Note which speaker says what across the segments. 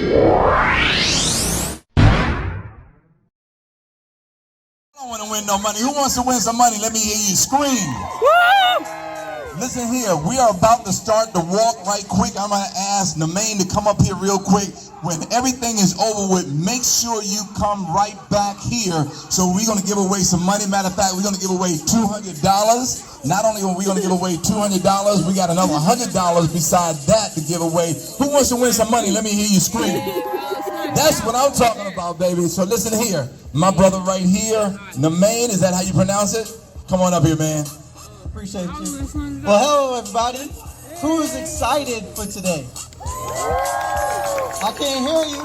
Speaker 1: I don't want to win no money. Who wants to win some money? Let me hear you scream. Listen here, we are about to start the walk right quick. I'm going to ask NAMI to come up here real quick. When everything is over with, make sure you come right back here. So we're going to give away some money. Matter of fact, we're going to give away $200. Not only are we going to give away $200, we got another $100 besides that to give away. Who wants to win some money? Let me hear you scream. That's what I'm talking about, baby. So listen here. My brother right here, NAMI, is that how you pronounce it? Come on up here, man.
Speaker 2: Appreciate you. Well, hello, everybody. Who is excited for today? I can't hear you.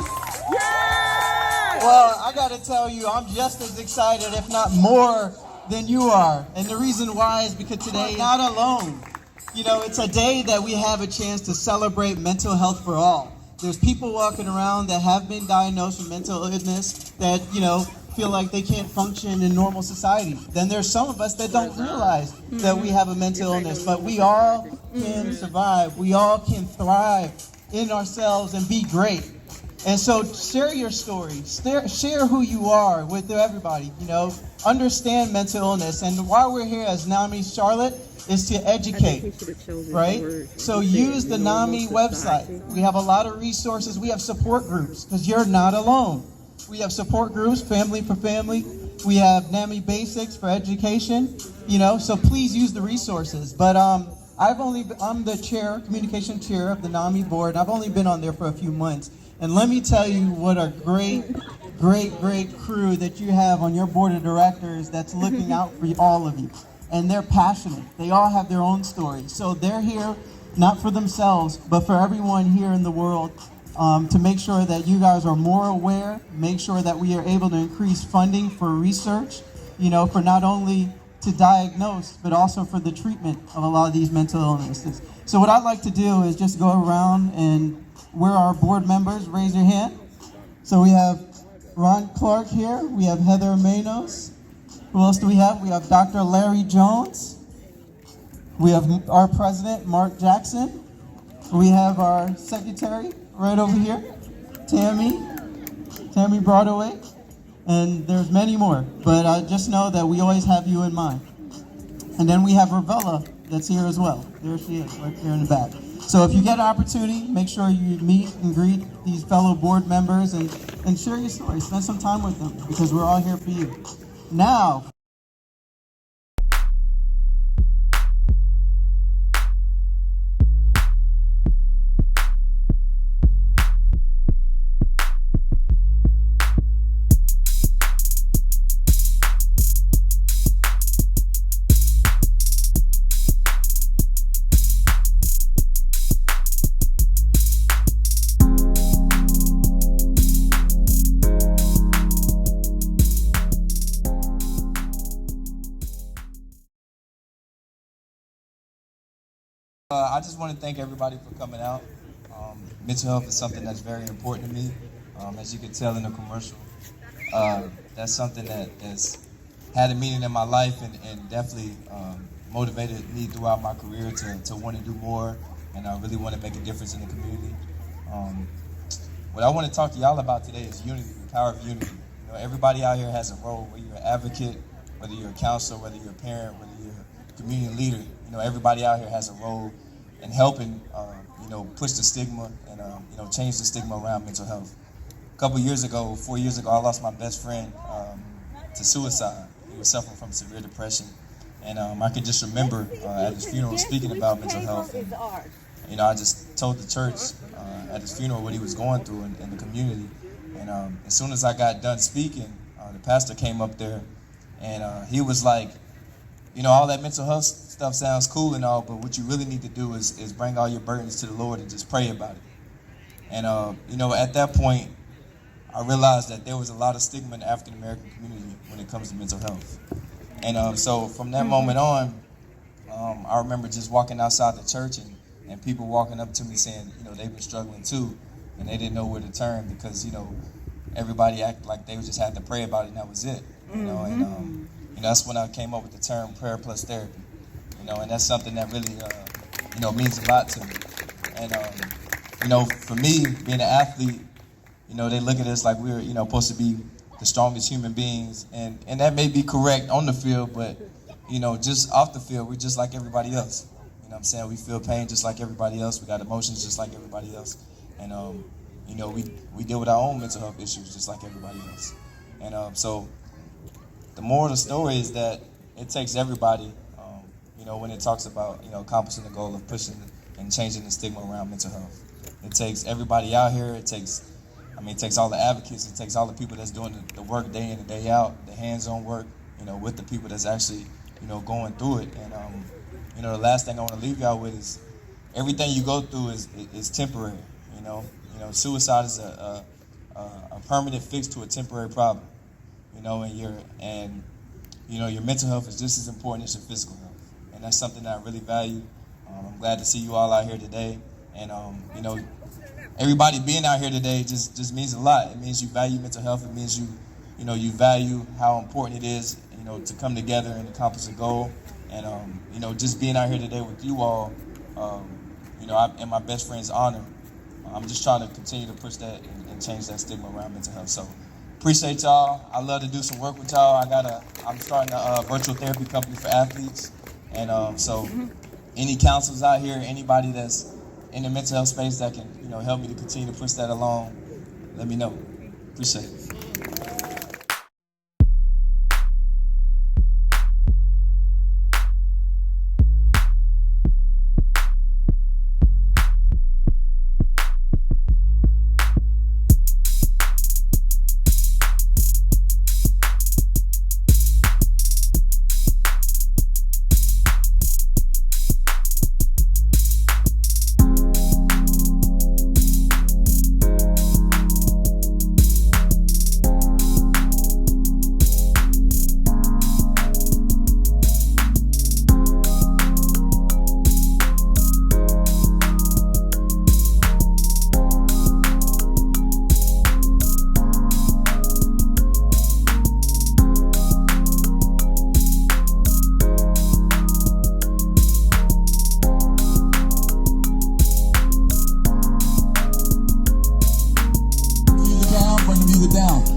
Speaker 2: Well, I got to tell you, I'm just as excited, if not more, than you are. And the reason why is because today, not alone. You know, it's a day that we have a chance to celebrate mental health for all. There's people walking around that have been diagnosed with mental illness that, you know, feel like they can't function in normal society. Then there's some of us that don't realize that we have a mental illness, but we all can survive. We all can thrive in ourselves and be great. And so share your story, share who you are with everybody, you know, understand mental illness. And why we're here as NAMI Charlotte is to educate, right? So use the NAMI website. We have a lot of resources. We have support groups because you're not alone. We have support groups, family for family. We have NAMI Basics for education, you know, so please use the resources. But I'm the chair, communication chair of the NAMI board. And I've only been on there for a few months. And let me tell you what a great crew that you have on your board of directors that's looking out for all of you. And they're passionate. They all have their own stories. So they're here not for themselves, but for everyone here in the world to make sure that you guys are more aware, make sure that we are able to increase funding for research, you know, for not only to diagnose, but also for the treatment of a lot of these mental illnesses. So what I'd like to do is just go around and where our board members, raise your hand. So we have Ron Clark here, we have Heather Manos. Who else do we have? We have Dr. Larry Jones. We have our president, Mark Jackson. We have our secretary right over here, Tammy Broadway. And there's many more, but just know that we always have you in mind. And then we have Ravella that's here as well. There she is, right there in the back. So if you get an opportunity, make sure you meet and greet these fellow board members and share your story. Spend some time with them because we're all here for you. Now,
Speaker 3: I just want to thank everybody for coming out. Mental health is something that's very important to me. As you can tell in the commercial, that's something that has had a meaning in my life and definitely motivated me throughout my career to want to do more, and I really want to make a difference in the community. What I want to talk to y'all about today is unity, the power of unity. You know, everybody out here has a role, whether you're an advocate, whether you're a counselor, whether you're a parent, whether you're a community leader. You know, everybody out here has a role in helping, you know, push the stigma and, you know, change the stigma around mental health. A couple years ago, 4 years ago, I lost my best friend to suicide. He was suffering from severe depression. And I can just remember at his funeral speaking about mental health. And, you know, I just told the church at his funeral what he was going through in the community. And as soon as I got done speaking, the pastor came up there and he was like, you know, all that mental health stuff sounds cool and all, but what you really need to do is bring all your burdens to the Lord and just pray about it. And, you know, at that point, I realized that there was a lot of stigma in the African American community when it comes to mental health. And so from that moment on, I remember just walking outside the church and people walking up to me saying, you know, they've been struggling too, and they didn't know where to turn because, you know, everybody acted like they just had to pray about it and that was it. You know, and you know, that's when I came up with the term prayer plus therapy. You know, and that's something that really, you know, means a lot to me. And you know, for me, being an athlete, they look at us like we're, supposed to be the strongest human beings, and that may be correct on the field, but, just off the field, we're just like everybody else. You know what I'm saying? We feel pain just like everybody else. We got emotions just like everybody else. And, we deal with our own mental health issues just like everybody else. And so the moral of the story is that it takes everybody, when it talks about, accomplishing the goal of pushing and changing the stigma around mental health. It takes everybody out here. It takes all the advocates. It takes all the people that's doing the work day in and day out, the hands-on work, with the people that's actually, going through it. And, the last thing I want to leave y'all with is everything you go through is temporary, Suicide is a permanent fix to a temporary problem, and your mental health is just as important as your physical health. And that's something that I really value. I'm glad to see you all out here today. And, everybody being out here today just means a lot. It means you value mental health. It means you value how important it is, to come together and accomplish a goal. And, just being out here today with you all, in my best friend's honor, I'm just trying to continue to push that and change that stigma around mental health. So appreciate y'all. I love to do some work with y'all. I'm starting a virtual therapy company for athletes. And so any counselors out here, anybody that's in the mental health space that can, help me to continue to push that along, let me know. Appreciate it.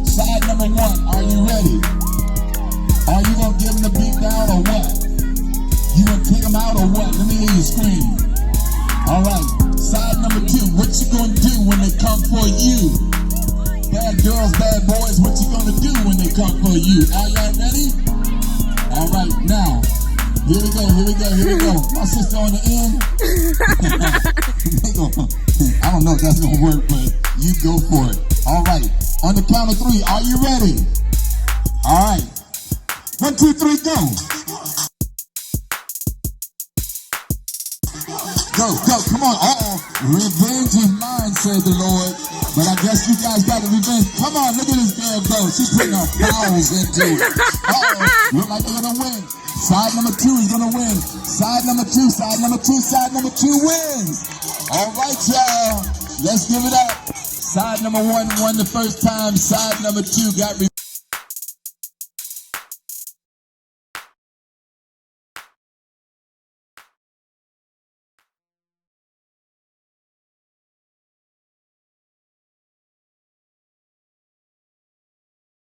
Speaker 3: Side number one, are you ready? Are you gonna give them the beat down or what? You gonna kick them out or what? Let me hear you scream. All right, side number two, what you gonna do when they come for you? Bad girls, bad boys, what you gonna do when they come for you? Are y'all ready? All right, now, here we go. My sister on the end. I don't know if that's gonna work, but you go for it. All right. On the count of three, are you ready? All right. 1, 2, 3, go. Go, come on. Revenge is mine, said the Lord. But I guess you guys got the revenge. Come on, look at this girl go. She's putting her powers into it. Look like they're gonna win. Side number two is gonna win. Side number two wins. All right, y'all. Let's give it up. Side number one won the first time. Side number two got